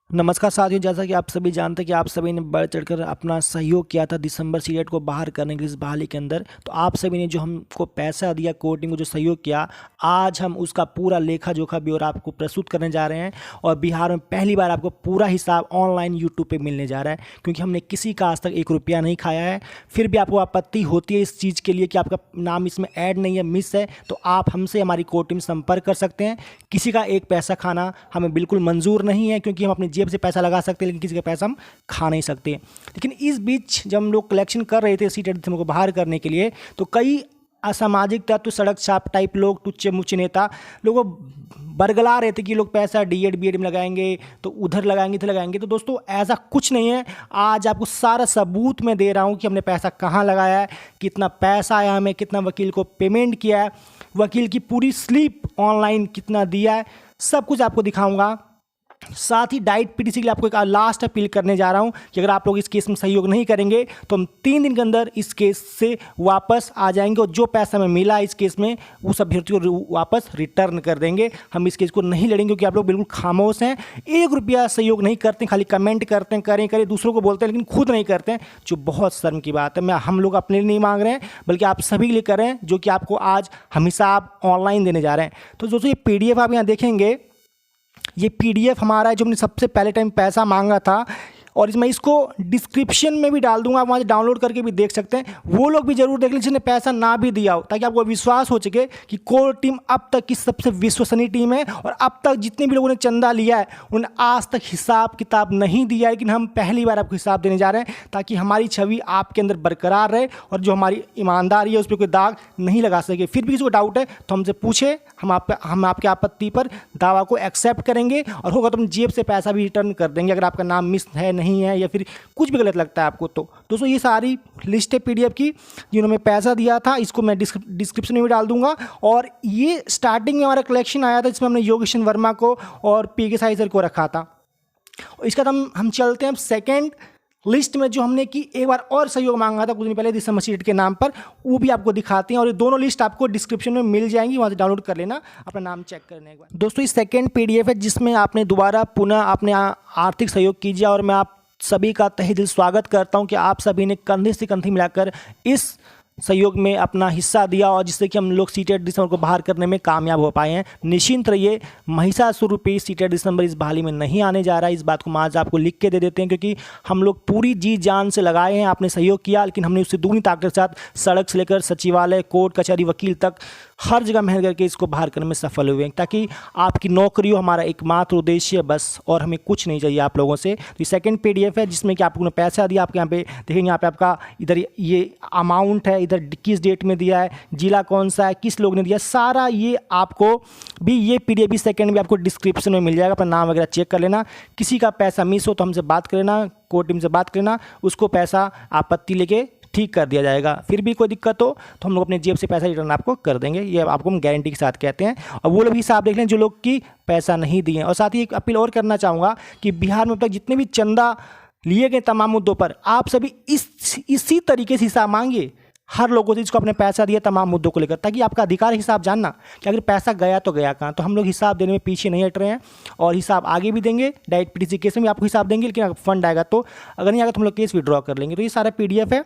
नमस्कार साथियों, जैसा कि आप सभी जानते हैं कि आप सभी ने बढ़ चढ़कर अपना सहयोग किया था दिसंबर सीरियड को बाहर करने के इस बहाली के अंदर। तो आप सभी ने जो हमको पैसा दिया, कोर्ट टीम को जो सहयोग किया, आज हम उसका पूरा लेखा जोखा ब्यौरा आपको प्रस्तुत करने जा रहे हैं। और बिहार में पहली बार आपको पूरा हिसाब ऑनलाइन यूट्यूब पे मिलने जा रहा है, क्योंकि हमने किसी का आज तक 1 रुपया नहीं खाया है। फिर भी आपको आपत्ति होती है इस चीज़ के लिए कि आपका नाम इसमें ऐड नहीं है, मिस है, तो आप हमसे हमारी कोर्ट टीम संपर्क कर सकते हैं। किसी का एक पैसा खाना हमें बिल्कुल मंजूर नहीं है, क्योंकि हम अपनी जेब से पैसा लगा सकते हैं लेकिन किसी का पैसा हम खा नहीं सकते। लेकिन इस बीच जब हम लोग कलेक्शन कर रहे थे सीटेड को बाहर करने के लिए, तो कई असामाजिक तत्व, सड़क छाप टाइप लोग, टुच्चे मुच्चे नेता लोगों बरगला रहे थे कि लोग पैसा डीएड बीएड में लगाएंगे, तो उधर लगाएंगे, इधर लगाएंगे। तो दोस्तों ऐसा कुछ नहीं है। आज आपको सारा सबूत मैं दे रहा हूँ कि हमने पैसा कहाँ लगाया है, कितना पैसा आया हमें, कितना वकील को पेमेंट किया है, वकील की पूरी स्लिप ऑनलाइन कितना दिया है, सब कुछ आपको दिखाऊंगा। साथ ही डाइट पीटीसी के लिए आपको एक लास्ट अपील करने जा रहा हूं कि अगर आप लोग इस केस में सहयोग नहीं करेंगे तो हम 3 दिन के अंदर इस केस से वापस आ जाएंगे, और जो पैसा हमें मिला इस केस में वो सब अभ्यर्थियों को वापस रिटर्न कर देंगे। हम इस केस को नहीं लड़ेंगे, क्योंकि आप लोग बिल्कुल खामोश हैं, 1 रुपया सहयोग नहीं करते, खाली कमेंट करते हैं, करें दूसरों को बोलते हैं लेकिन खुद नहीं करते हैं, जो बहुत शर्म की बात है। हम लोग अपने लिए नहीं मांग रहे हैं, बल्कि आप सभी के लिए कर रहे हैं, जो कि आपको आज हम हिसाब ऑनलाइन देने जा रहे हैं। तो दोस्तों ये पीडीएफ आप यहाँ देखेंगे, ये पीडीएफ हमारा है जो हमने सबसे पहले टाइम पैसा मांगा था, और मैं इसको डिस्क्रिप्शन में भी डाल दूंगा, आप वहाँ से डाउनलोड करके भी देख सकते हैं। वो लोग भी जरूर देख लें जिन्हें पैसा ना भी दिया हो, ताकि आपको विश्वास हो सके कि कोर टीम अब तक की सबसे विश्वसनीय टीम है, और अब तक जितने भी लोगों ने चंदा लिया है उन्हें आज तक हिसाब किताब नहीं दिया है, लेकिन हम पहली बार आपको हिसाब देने जा रहे हैं, ताकि हमारी छवि आपके अंदर बरकरार रहे और जो हमारी ईमानदारी है उस पर कोई दाग नहीं लगा सके। फिर भी किसी को डाउट है तो हमसे पूछे, हम आपके आपत्ति पर दावा को एक्सेप्ट करेंगे, और होगा तो हम जेब से पैसा भी रिटर्न कर देंगे अगर आपका नाम मिस है, नहीं है, या फिर कुछ भी गलत लगता है आपको। तो दोस्तों ये सारी लिस्ट है पीडीएफ की जिन्होंने पैसा दिया था, इसको मैं डिस्क्रिप्शन में भी डाल दूंगा। और ये स्टार्टिंग में हमारा कलेक्शन आया था, जिसमें हमने योगेशन वर्मा को और पीके साई सर को रखा था। इसका हम चलते हैं सेकेंड लिस्ट में, जो हमने की एक बार और सहयोग मांगा था कुछ दिन पहले दिसंबर सीट के नाम पर, वो भी आपको दिखाते हैं। और ये दोनों लिस्ट आपको डिस्क्रिप्शन में मिल जाएंगी, वहाँ से डाउनलोड कर लेना, अपना नाम चेक करने के बाद। दोस्तों ये सेकंड पीडीएफ है जिसमें आपने दोबारा पुनः अपने आर्थिक सहयोग कीजिए, और मैं आप सभी का तहे दिल स्वागत करता हूं कि आप सभी ने कंधे से कंधे मिलाकर इस सहयोग में अपना हिस्सा दिया, और जिससे कि हम लोग सीटेड दिसंबर को बाहर करने में कामयाब हो पाए हैं। निश्चिंत रहिए, महिषासुर रूपी सीटेड दिसंबर इस बहाली में नहीं आने जा रहा है। इस बात को आज आपको लिख के दे देते हैं, क्योंकि हम लोग पूरी जी जान से लगाए हैं, आपने सहयोग किया, लेकिन हमने उससे दुगनी ताकत के साथ सड़क से लेकर सचिवालय, कोर्ट कचहरी, वकील तक हर जगह मेहनत करके इसको बाहर करने में सफल हुए हैं, ताकि आपकी नौकरी हो हमारा एकमात्र उद्देश्य बस, और हमें कुछ नहीं चाहिए आप लोगों से। तो ये सेकंड पीडीएफ है जिसमें कि आपको पैसा दिया, आपके यहाँ पे देखेंगे, यहाँ पे आपका इधर ये अमाउंट है, इधर किस डेट में दिया है, जिला कौन सा है, किस लोग ने दिया, सारा ये आपको भी ये पीडीएफ भी सेकंड में आपको डिस्क्रिप्शन में मिल जाएगा। अपना नाम वगैरह चेक कर लेना। किसी का पैसा मिस हो तो हमसे बात कर लेना, कोर्ट टीम से बात कर लेना, उसको पैसा आपत्ति लेके ठीक कर दिया जाएगा। फिर भी कोई दिक्कत हो तो हम लोग अपने जेब से पैसा रिटर्न आपको कर देंगे, ये आपको हम गारंटी के साथ कहते हैं। और वो लोग भी हिसाब देख लें जो लोग की पैसा नहीं दिए। और साथ ही एक अपील और करना चाहूँगा कि बिहार में अब तक जितने भी चंदा लिए गए तमाम मुद्दों पर आप सभी इसी तरीके से हिसाब मांगिए हर लोगों से, जिसको अपने पैसा दिया तमाम मुद्दों को लेकर, ताकि आपका अधिकार हिसाब जानना कि अगर पैसा गया तो गया कहाँ। तो हम लोग हिसाब देने में पीछे नहीं हट रहे हैं, और हिसाब आगे भी देंगे। डायरेक्ट पीटीसी केस में भी आपको हिसाब देंगे, लेकिन अगर फंड आएगा तो, अगर नहीं आएगा तो हम लोग केस विड्रॉ कर लेंगे। तो ये सारा पीडीएफ है,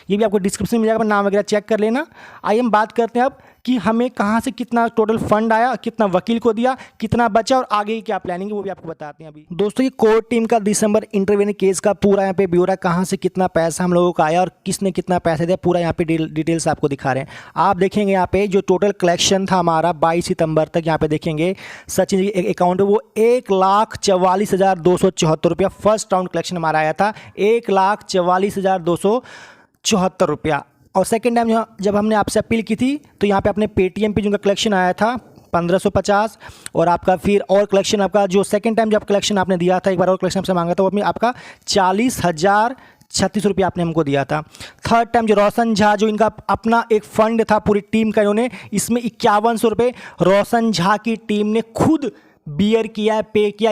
ये भी आपको डिस्क्रिप्शन में मिल जाएगा, नाम वगैरह चेक कर लेना। आइए हम बात करते हैं अब कि हमें कहाँ से कितना टोटल फंड आया, कितना वकील को दिया, कितना बचा, और आगे की क्या प्लानिंग है वो भी आपको बताते हैं अभी। दोस्तों ये कोर्ट टीम का दिसंबर इंटरव्यू केस का पूरा यहाँ पे ब्यौरा, कहाँ से कितना पैसा हम लोगों का आया और किसने कितना पैसा दिया, पूरा यहाँ पे डिटेल्स आपको दिखा रहे हैं। आप देखेंगे यहाँ पे जो टोटल कलेक्शन था हमारा 22 सितंबर तक, यहाँ पे देखेंगे सचिन जी के अकाउंट में वो 1,44,274 रुपया फर्स्ट राउंड कलेक्शन हमारा आया था, 1,44,274 रुपया। और सेकेंड टाइम जब हमने आपसे अपील की थी तो यहाँ पे अपने पेटीएम पे जिनका कलेक्शन आया था 1550, और आपका फिर और कलेक्शन आपका जो सेकेंड टाइम जब कलेक्शन आपने दिया था, एक बार और कलेक्शन आपसे मांगा था, वो आपका 40,036 रुपये आपने हमको दिया था। थर्ड टाइम जो रोशन झा, जो इनका अपना एक फंड था पूरी टीम का, इन्होंने इसमें 5100 रुपये रोशन झा की टीम ने खुद बियर किया है, पे किया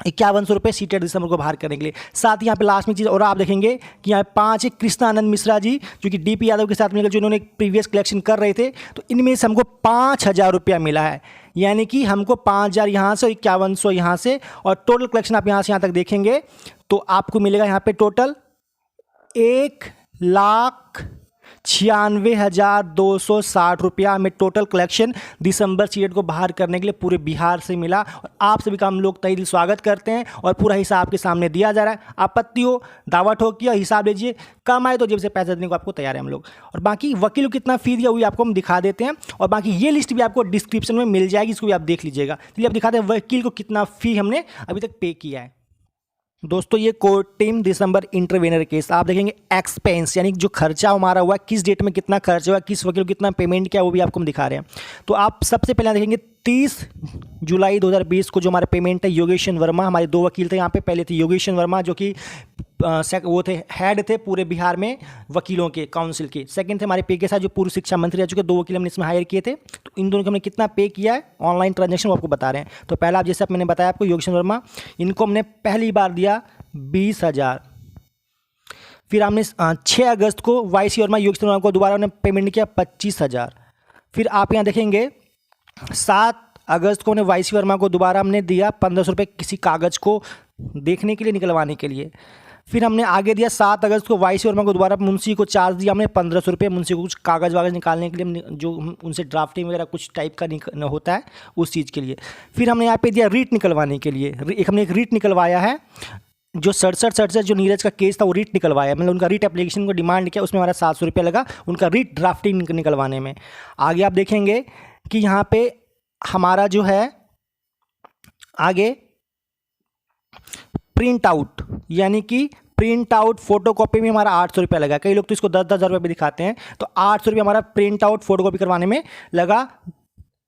5100 रुपये सीटेड दिसंबर को बाहर करने के लिए। साथ ही यहाँ पे लास्ट में चीज़ और आप देखेंगे कि यहाँ 5 कृष्णानंद मिश्रा जी जो कि डीपी यादव के साथ मिलकर जो इन्होंने प्रीवियस कलेक्शन कर रहे थे, तो इनमें से हमको 5,000 रुपया मिला है। यानी कि हमको 5,000 यहाँ से और 5100 यहाँ से, और टोटल कलेक्शन आप यहाँ से यहाँ तक देखेंगे तो आपको मिलेगा यहाँ पे टोटल 1,96,260 रुपया में टोटल कलेक्शन दिसंबर सीरियड को बाहर करने के लिए पूरे बिहार से मिला। और आप सभी का हम लोग तहे दिल स्वागत करते हैं और पूरा हिसाब के सामने दिया जा रहा है। आपत्ति हो, दावा ठोकिए, हिसाब लीजिए, कम आए तो जेब से पैसा देने को आपको तैयार है हम लोग। और बाकी वकील को कितना फी दिया हुई आपको हम दिखा देते हैं, और बाकी ये लिस्ट भी आपको डिस्क्रिप्शन में मिल जाएगी, इसको भी आप देख लीजिएगा। चलिए अब दिखाते हैं वकील को कितना फ़ी हमने अभी तक पे किया है। दोस्तों ये कोर्ट टीम दिसंबर इंटरवेनर केस आप देखेंगे एक्सपेंस, यानी जो खर्चा हमारा हुआ, किस डेट में कितना खर्च हुआ, किस वकील को कितना पेमेंट किया, वो भी आपको हम दिखा रहे हैं। तो आप सबसे पहले देखेंगे 30 जुलाई 2020 को जो हमारा पेमेंट है योगेश्वर वर्मा, हमारे 2 वकील थे यहाँ पे। पहले थे योगेश्वर वर्मा जो कि वो थे हेड थे पूरे बिहार में वकीलों के काउंसिल के। सेकंड थे हमारे PK साहब जो पूर्व शिक्षा मंत्री रह चुके, 2 वकील हमने इसमें हायर किए थे। तो इन दोनों को हमने कितना पे किया है ऑनलाइन ट्रांजेक्शन वो आपको बता रहे हैं। तो पहला आप जैसे मैंने बताया आपको योगेश्वर वर्मा, इनको हमने पहली बार दिया 20,000। फिर हमने 6 अगस्त को YC वर्मा योगेश्वर वर्मा को दोबारा हमने पेमेंट किया 25,000। फिर आप यहाँ देखेंगे 7 अगस्त को हमने YC वर्मा को दोबारा हमने दिया 1,500 रुपये किसी कागज़ को देखने के लिए, निकलवाने के लिए। फिर हमने आगे दिया 7 अगस्त को YC वर्मा को दोबारा मुंशी को चार्ज दिया हमने 1,500 रुपये, मुंशी को कुछ कागज़ वागज़ निकालने के लिए, जो उनसे ड्राफ्टिंग वगैरह कुछ टाइप का होता है उस चीज़ के लिए। फिर हमने यहाँ पे दिया रीट निकलवाने के लिए, हमने एक रीट निकलवाया है जो 67 जो नीरज का केस था वो रीट निकलवाया, मतलब उनका रीट एप्लीकेशन को डिमांड किया, उसमें हमारा 700 रुपये लगा उनका रीट ड्राफ्टिंग निकलवाने में। आगे आप देखेंगे कि यहाँ पे हमारा जो है आगे प्रिंट आउट, यानी कि प्रिंट आउट फोटो कॉपी में हमारा 800 रुपया लगा। कई लोग तो इसको 10-10 हज़ार रुपये भी दिखाते हैं, तो 800 रुपये हमारा प्रिंट आउट फोटो कॉपी करवाने में लगा,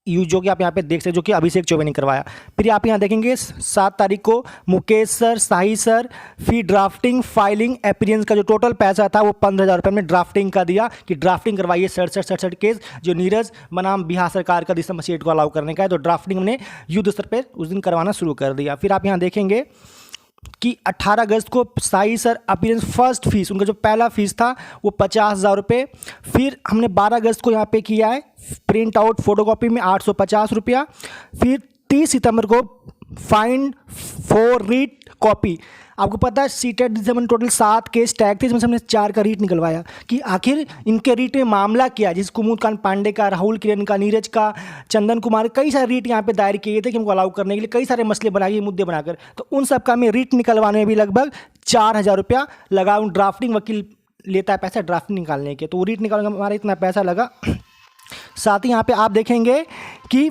जो कि आप यहाँ पे देख सकते, जो कि अभिषेक चौबे ने करवाया। फिर आप यहाँ देखेंगे 7 तारीख को मुकेश सर, साही सर, फिर ड्राफ्टिंग फाइलिंग अपीयरेंस का जो टोटल पैसा था वो 15,000 रुपये में ड्राफ्टिंग का दिया कि ड्राफ्टिंग करवाइए 67 केस जो नीरज बनाम बिहार सरकार का दिसंबर सीट को अलाउ करने का है। तो ड्राफ्टिंग हमने युद्ध स्तर पर उस दिन करवाना शुरू कर दिया। फिर आप यहाँ देखेंगे कि 18 अगस्त को Sai sir appearance first fees, उनका जो पहला फीस था वो 50,000 रुपये। फिर हमने 12 अगस्त को यहाँ पे किया है प्रिंट आउट फोटोकॉपी में 850 रुपया। फिर 30 सितंबर को फाइन फॉर रीट कॉपी, आपको पता है सीटेट दिसंबर टोटल 7 केस टैग थे, इसमें से हमने 4 का रीट निकलवाया कि आखिर इनके रीट में मामला क्या है, जिस कुमुदकांत पांडे का, राहुल किरण का, नीरज का, चंदन कुमार, कई सारे रीट यहाँ पे दायर किए थे कि हमको अलाउ करने के लिए, कई सारे मसले बनाए मुद्दे बनाकर। तो उन सब का हमें रीट निकलवाने में भी लगभग 4,000 रुपया लगा। उन ड्राफ्टिंग वकील लेता है पैसा ड्राफ्टिंग निकालने के, तो वो रीट निकालने में हमारा इतना पैसा लगा। साथ ही यहाँ पे आप देखेंगे कि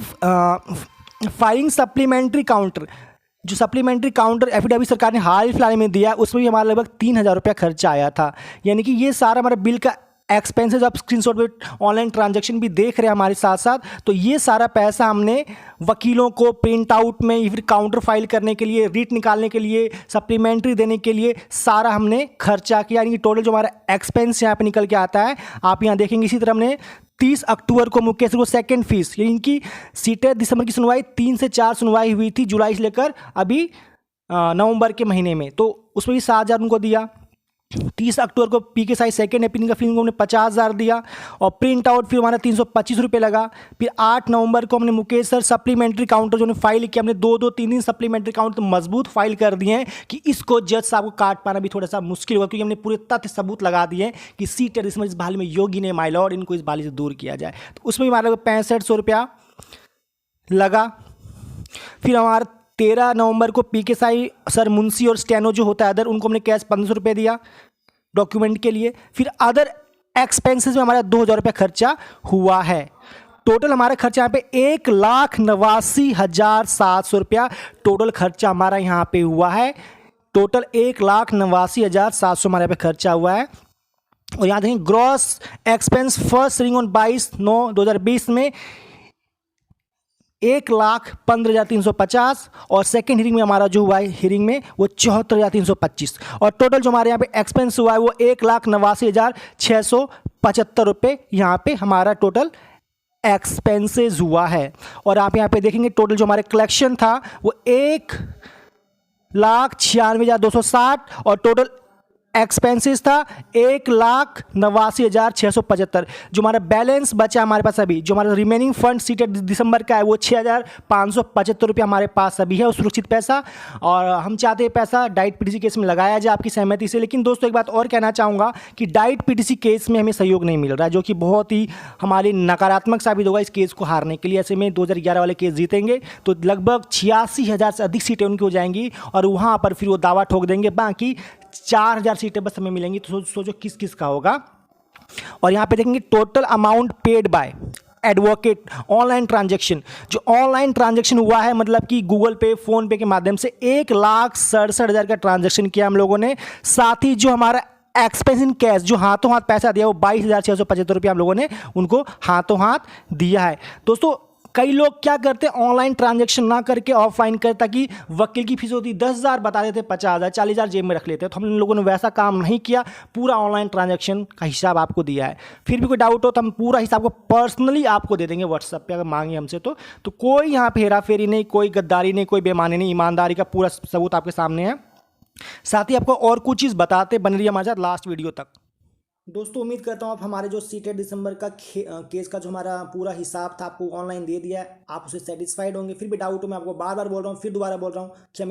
फाइलिंग सप्लीमेंट्री काउंटर, जो सप्लीमेंट्री काउंटर एफिडेविट सरकार ने हाल फिलहाल में दिया, उसमें भी हमारा लगभग 3,000 रुपया खर्चा आया था। यानी कि ये सारा हमारा बिल का एक्सपेंसेस, आप स्क्रीनशॉट पे ऑनलाइन ट्रांजैक्शन भी देख रहे हैं हमारे साथ साथ। तो ये सारा पैसा हमने वकीलों को प्रिंट आउट में, फिर काउंटर फाइल करने के लिए, रीट निकालने के लिए, सप्लीमेंट्री देने के लिए सारा हमने खर्चा किया। यानी कि टोटल जो हमारा एक्सपेंस यहाँ पे निकल के आता है आप यहाँ देखेंगे। इसी तरह हमने 30 अक्टूबर को मुकेश को सेकंड फीस, यानी कि सीटेट दिसंबर की सुनवाई 3 से 4 सुनवाई हुई थी जुलाई से लेकर अभी नवंबर के महीने में, तो उसमें भी 7,000 उनको दिया। 30 अक्टूबर को PK साई सेकेंड अपीलिंग का फिल्म को हमने 50,000 दिया और प्रिंट आउट फिर हमारा 325 रुपये लगा। फिर 8 नवंबर को हमने मुकेश सर सप्लीमेंट्री काउंटर जो फाइल किया, हमने 2-2, 3-3 सप्लीमेंट्री काउंटर तो मजबूत फाइल कर दिए हैं कि इसको जज साहब को काट पाना भी थोड़ा सा मुश्किल होगा, क्योंकि हमने पूरे तथ्य सबूत लगा दिए हैं कि सीटेट इस बहाली में योगी ने माय लॉर्ड इनको इस बहाली से दूर किया जाए। तो उसमें भी हमारा 6500 रुपया लगा। फिर हमारा 13 नवंबर को PK साई सर मुंशी और स्टेनो जो होता है अदर, उनको हमने कैश 1,500 रुपये दिया डॉक्यूमेंट के लिए। फिर अदर एक्सपेंसेस में हमारा 2,000 रुपये खर्चा हुआ है। टोटल हमारा खर्चा यहाँ पे 1,89,700 रुपया टोटल खर्चा हमारा यहाँ पे हुआ है। टोटल 1,89,700 हमारे यहाँ पे खर्चा हुआ है। और यहाँ देखें gross expense first hearing on 22/9/2020 में 1,15,350 और सेकेंड हियरिंग में हमारा जो हुआ है हियरिंग में वो 74,325 और टोटल जो हमारे यहाँ पे एक्सपेंस हुआ है वो 1,89,675 रुपये यहाँ पे हमारा टोटल एक्सपेंसेस हुआ है। और आप यहाँ पे देखेंगे टोटल जो हमारे कलेक्शन था वो 1,96,260 और टोटल एक्सपेंसेस था 1,89,675। जो हमारा बैलेंस बचा हमारे पास अभी, जो हमारा रिमेनिंग फंड सीटेड दिसंबर का है वो 6,575 रुपये हमारे पास अभी है, वो सुरक्षित पैसा। और हम चाहते हैं पैसा डाइट पीटीसी केस में लगाया जाए आपकी सहमति से। लेकिन दोस्तों एक बात और कहना चाहूँगा कि डाइट पीटीसी केस में हमें सहयोग नहीं मिल रहा है, जो कि बहुत ही हमारे नकारात्मक साबित होगा इस केस को हारने के लिए। ऐसे में 2011 वाले केस जीतेंगे तो लगभग 86,000 से अधिक सीटें उनकी हो जाएंगी और वहाँ पर फिर वो दावा ठोक देंगे, बाकी 4,000 सीटें बस हमें मिलेंगी। तो सोचो किस किस का होगा। और यहाँ पे देखेंगे total amount paid by advocate online transaction. जो ऑनलाइन ट्रांजैक्शन हुआ है मतलब कि गूगल पे फोन पे के माध्यम से 1,67,000 का ट्रांजैक्शन किया हम लोगों ने। साथ ही जो हमारा एक्सपेंस इन कैश, जो हाथों हाथ पैसा दिया वो 22,675 रुपये हम लोगों ने उनको हाथों हाथ दिया है। दोस्तों कई लोग क्या करते हैं, ऑनलाइन ट्रांजैक्शन ना करके ऑफलाइन करते, ताकि वकील की फीस होती 10,000 बता देते 50,000 40,000 जेब में रख लेते हैं। तो हम लोगों ने वैसा काम नहीं किया, पूरा ऑनलाइन ट्रांजैक्शन का हिसाब आपको दिया है। फिर भी कोई डाउट हो तो हम पूरा हिसाब को पर्सनली आपको दे देंगे व्हाट्सएप पे, अगर मांगे हमसे तो कोई यहाँ पे हेरा फेरी नहीं, कोई गद्दारी नहीं, कोई बेईमानी नहीं, ईमानदारी का पूरा सबूत आपके सामने है। साथ ही आपको और कुछ चीज़ बताते बन रही है हमारे साथ लास्ट वीडियो तक। दोस्तों उम्मीद करता हूँ आप हमारे जो सीटेड दिसंबर का केस का जो हमारा पूरा हिसाब था आपको ऑनलाइन दे दिया है, आप उससे सेटिस्फाइड होंगे। फिर भी डाउट हो, मैं आपको बार बार बोल रहा हूँ, फिर दोबारा बोल रहा हूँ कि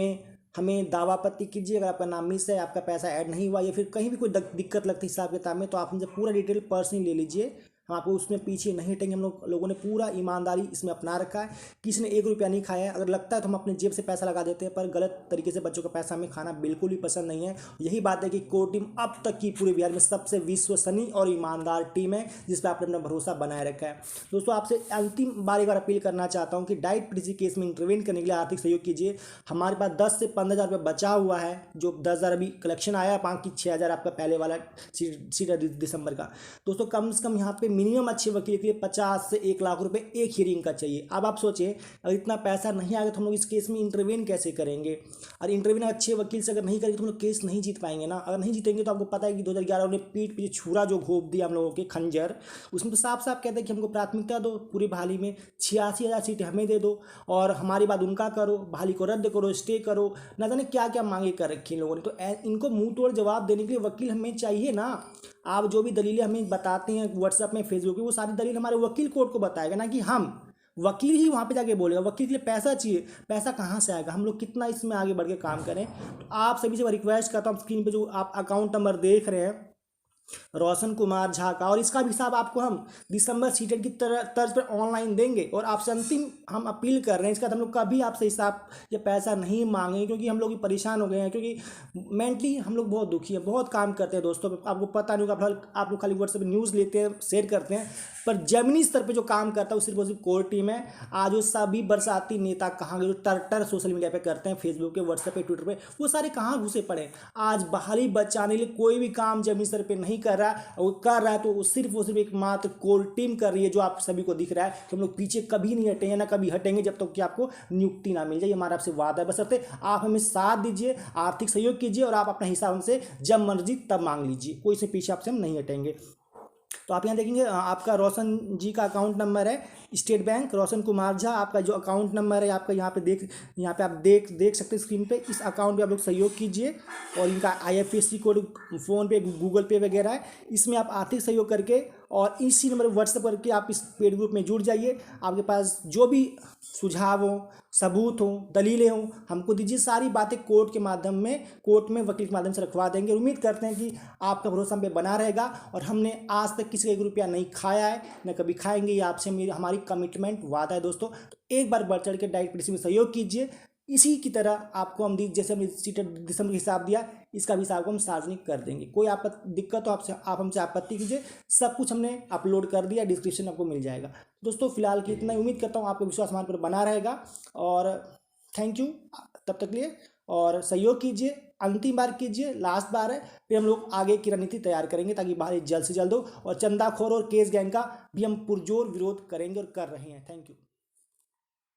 हमें दावा आपत्ति कीजिए। अगर आपका नाम मिस है, आपका पैसा ऐड नहीं हुआ या फिर कहीं भी कोई दिक्कत लगती है हिसाब किताब में, तो आप हमसे पूरा डिटेल पर्सनली ले लीजिए। हम आपको उसमें पीछे नहीं हटेंगे। हम लोगों ने पूरा ईमानदारी इसमें अपना रखा है, किसी ने 1 रुपया नहीं खाया है। अगर लगता है तो हम अपने जेब से पैसा लगा देते हैं, पर गलत तरीके से बच्चों का पैसा हमें खाना बिल्कुल भी पसंद नहीं है। यही बात है कि कोर टीम अब तक की पूरे बिहार में सबसे विश्वसनीय और ईमानदार टीम है, जिस पर आपने अपना भरोसा बनाए रखा है। दोस्तों आपसे अंतिम बार एक बार अपील करना चाहता हूँ कि डाइट पीटीसी केस में इंटरवेन करने के लिए आर्थिक सहयोग कीजिए। हमारे पास 10 से 15,000 रुपये बचा हुआ है, जो 10,000 अभी कलेक्शन आया, बाकी 6,000 आपका पहले वाला सीट दिसंबर का। दोस्तों कम से कम यहाँ पे मिनिमम अच्छे वकील के लिए 50 से 1 लाख रुपए एक हियरिंग का चाहिए। अब आप सोचें, अगर इतना पैसा नहीं आएगा तो हम लोग इस केस में इंटरवेन कैसे करेंगे। और इंटरवेन अच्छे वकील से अगर नहीं करेंगे तो हम लोग केस नहीं जीत पाएंगे ना। अगर नहीं जीतेंगे तो आपको पता है कि 2011 ने पीठ पीछे छुरा जो घोप दिया हम लोगों के खंजर, उसमें तो साफ साफ कहते हैं कि हमको प्राथमिकता दो पूरी बहाली में, 86,000 सीटें हमें दे दो और हमारी बात उनका करो, बहाली को रद्द करो, स्टे करो, न जाने क्या क्या मांगे कर रखी इन लोगों ने। तो इनको मुंह तोड़ जवाब देने के लिए वकील हमें चाहिए ना। आप जो भी दलीलें हमें बताते हैं व्हाट्सएप में, फेसबुक पे, वो सारी दलील हमारे वकील कोर्ट को बताएगा, ना कि हम। वकील ही वहाँ पे जाके बोलेगा। वकील के लिए पैसा चाहिए, पैसा कहाँ से आएगा, हम लोग कितना इसमें आगे बढ़ के काम करें। तो आप सभी से रिक्वेस्ट करता हूँ, स्क्रीन पे जो आप अकाउंट नंबर देख रहे हैं रोशन कुमार झा का, और इसका भी हिसाब आपको हम दिसंबर सीटेड की तर्ज पर ऑनलाइन देंगे। और आपसे अंतिम हम अपील कर रहे हैं, इसका हम लोग कभी आपसे हिसाब या पैसा नहीं मांगेंगे, क्योंकि हम लोग भी परेशान हो गए हैं, क्योंकि मेंटली हम लोग बहुत दुखी हैं, बहुत काम करते हैं। दोस्तों आपको पता नहीं होगा, आप लोग खाली व्हाट्सएप न्यूज़ लेते हैं, शेयर करते हैं, पर जमीनी स्तर पर जो काम करता है वो सिर्फ और सिर्फ कोर टीम है। आज वो सभी बरसाती नेता कहाँ गए, जो टर सोशल मीडिया पे करते हैं, फेसबुक पे, व्हाट्सएप पे, ट्विटर पे, वो सारे कहाँ घुसे पड़े। आज बहाली बचाने के लिए कोई भी काम जमीनी स्तर पर नहीं कर रहा है, और वो कर रहा है तो वो सिर्फ एक मात्र कोर टीम कर रही है, जो आप सभी को दिख रहा है कि हम लोग पीछे कभी नहीं हटेंगे, ना कभी हटेंगे जब तक कि आपको नियुक्ति ना मिल जाए। हमारा आपसे वादा है, बशर्ते आप हमें साथ दीजिए, आर्थिक सहयोग कीजिए और आप अपना हिसाब हमसे जब मर्जी तब मांग लीजिए, कोई से पीछे आपसे हम नहीं हटेंगे। तो आप यहाँ देखेंगे आपका रोशन जी का अकाउंट नंबर है स्टेट बैंक, रोशन कुमार झा आपका जो अकाउंट नंबर है आपका यहाँ पे आप देख सकते हैं स्क्रीन पे। इस अकाउंट पे आप लोग सहयोग कीजिए और इनका IFSC कोड फ़ोन पे, गूगल पे वगैरह है, इसमें आप आर्थिक सहयोग करके और इसी नंबर पर व्हाट्सएप करके आप इस पेड ग्रुप में जुड़ जाइए। आपके पास जो भी सुझाव हो, सबूत हो, दलीलें हों, हमको दीजिए। सारी बातें कोर्ट में वकील के माध्यम से रखवा देंगे। उम्मीद करते हैं कि आपका भरोसा हम पे बना रहेगा और हमने आज तक किसी का 1 रुपया नहीं खाया है, न कभी खाएंगे। ये आपसे हमारी कमिटमेंट वादा है। दोस्तों एक बार बढ़ चढ़ के डाइट पीटीसी में सहयोग कीजिए। इसी की तरह आपको हम जैसे हमने सीटेड दिसंबर हिसाब दिया, इसका भी हिसाब को हम सार्वजनिक कर देंगे। कोई दिक्कत हो आप हमसे आपत्ति कीजिए, सब कुछ हमने अपलोड कर दिया, डिस्क्रिप्शन आपको मिल जाएगा। दोस्तों फिलहाल की इतना, उम्मीद करता हूँ आपका विश्वास हमारे पर बना रहेगा और थैंक यू तब तक लिए। और सहयोग कीजिए, अंतिम बार कीजिए, लास्ट बार है, फिर हम लोग आगे की रणनीति तैयार करेंगे ताकि बाहर जल्द से जल्द हो। और चंदाखोर और केस गैंग का भी हम पुरजोर विरोध करेंगे और कर रहे हैं। Thank you.